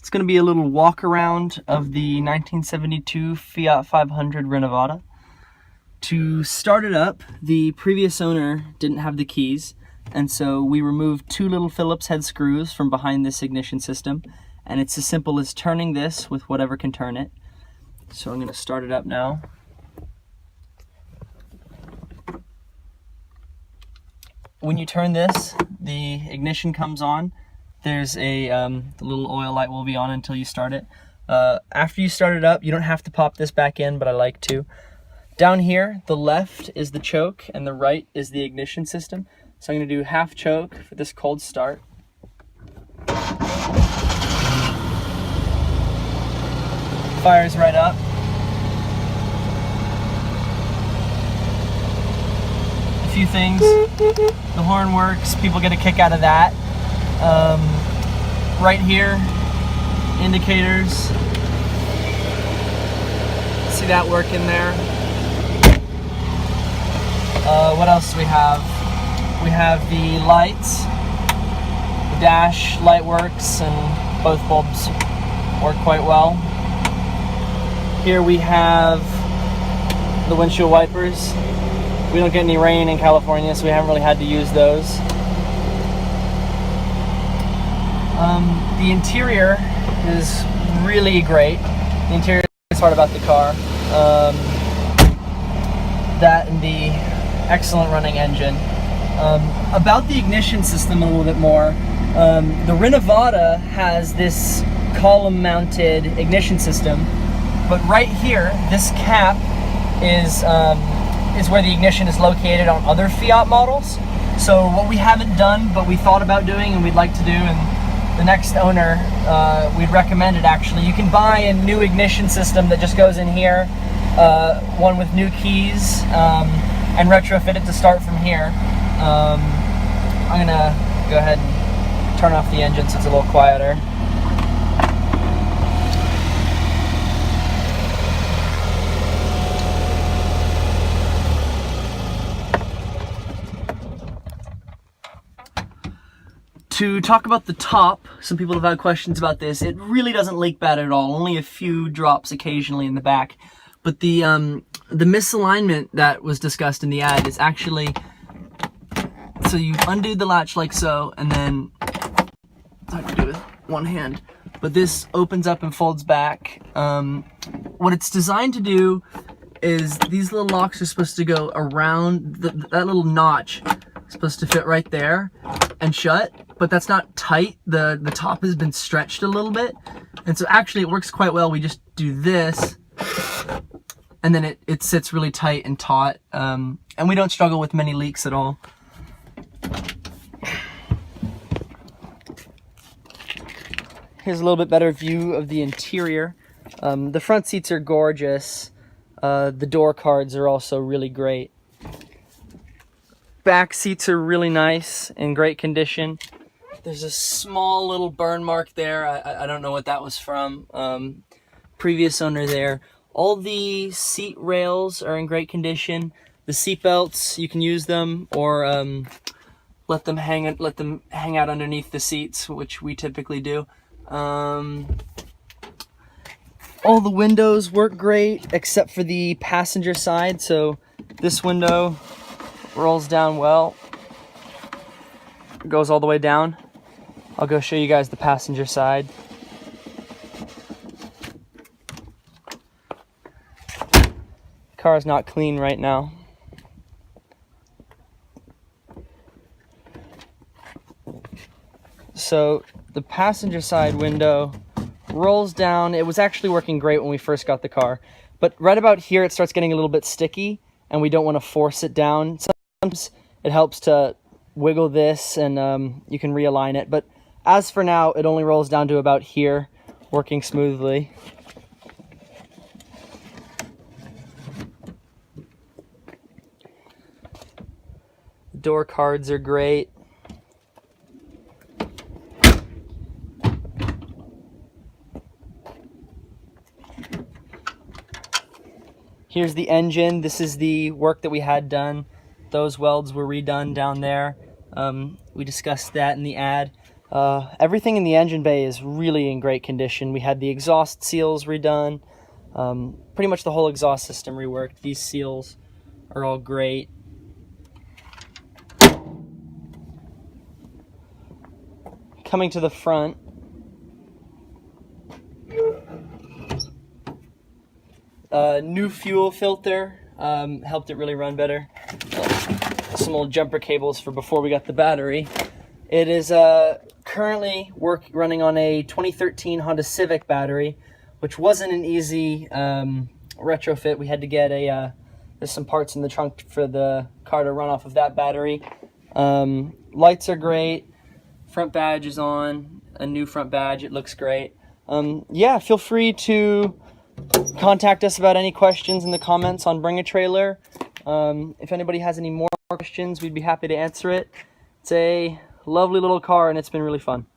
It's going to be a little walk around of the 1972 Fiat 500 Renovata. To start it up, the previous owner didn't have the keys, and so we removed two little Phillips head screws from behind this ignition system, and it's as simple as turning this with whatever can turn it. So I'm going to start it up now. When you turn this, the ignition comes on. There's a the little oil light will be on until you start it. After you start it up, you don't have to pop this back in, but I like to. Down here, the left is the choke and the right is the ignition system. So I'm going to do half choke for this cold start. Fires right up. A few things. The horn works. People get a kick out of that. Right here, indicators. See that working there. What else do we have? We have the lights. The dash light works and both bulbs work quite well. Here we have the windshield wipers. We don't get any rain in California, so we haven't really had to use those. The interior is really great. The interior is part about the car. That and the excellent running engine. About the ignition system a little bit more. The Renovata has this column mounted ignition system, but right here, this cap is where the ignition is located on other Fiat models. So what we haven't done, but we thought about doing and we'd like to do, and the next owner, we'd recommend it actually. You can buy a new ignition system that just goes in here, one with new keys, and retrofit it to start from here. I'm gonna go ahead and turn off the engine so it's a little quieter. To talk about the top, some people have had questions about this. It really doesn't leak bad at all, only a few drops occasionally in the back. But the misalignment that was discussed in the ad is actually, so you undo the latch like so, and then, I have to do it with one hand, but this opens up and folds back. What it's designed to do is these little locks are supposed to go around, that little notch is supposed to fit right there and shut, but that's not tight. The top has been stretched a little bit, and so actually it works quite well. We just do this, and then it sits really tight and taut, and we don't struggle with many leaks at all. Here's a little bit better view of the interior. The front seats are gorgeous. The door cards are also really great. Back seats are really nice, in great condition. There's a small little burn mark there. I don't know what that was from. Previous owner there. All the seat rails are in great condition. The seat belts, you can use them or let them hang out underneath the seats, which we typically do. All the windows work great except for the passenger side. So this window rolls down well. It goes all the way down. I'll go show you guys the passenger side. Car is not clean right now. So the passenger side window rolls down. It was actually working great when we first got the car, but right about here it starts getting a little bit sticky and we don't want to force it down. Sometimes it helps to wiggle this and you can realign it, but as for now it only rolls down to about here, working smoothly. Door cards are great. Here's the engine. This is the work that we had done. Those welds were redone down there. We discussed that in the ad. Everything in the engine bay is really in great condition. We had the exhaust seals redone, pretty much the whole exhaust system reworked. These seals are all great. Coming to the front, new fuel filter helped it really run better. Some old jumper cables for before we got the battery. It is currently running on a 2013 Honda Civic battery, which wasn't an easy retrofit. We had to get there's some parts in the trunk for the car to run off of that battery. Lights are great. Front badge is on, a new front badge. It looks great. Yeah, feel free to contact us about any questions in the comments on Bring a Trailer. If anybody has any more questions, we'd be happy to answer it. It's a lovely little car and it's been really fun.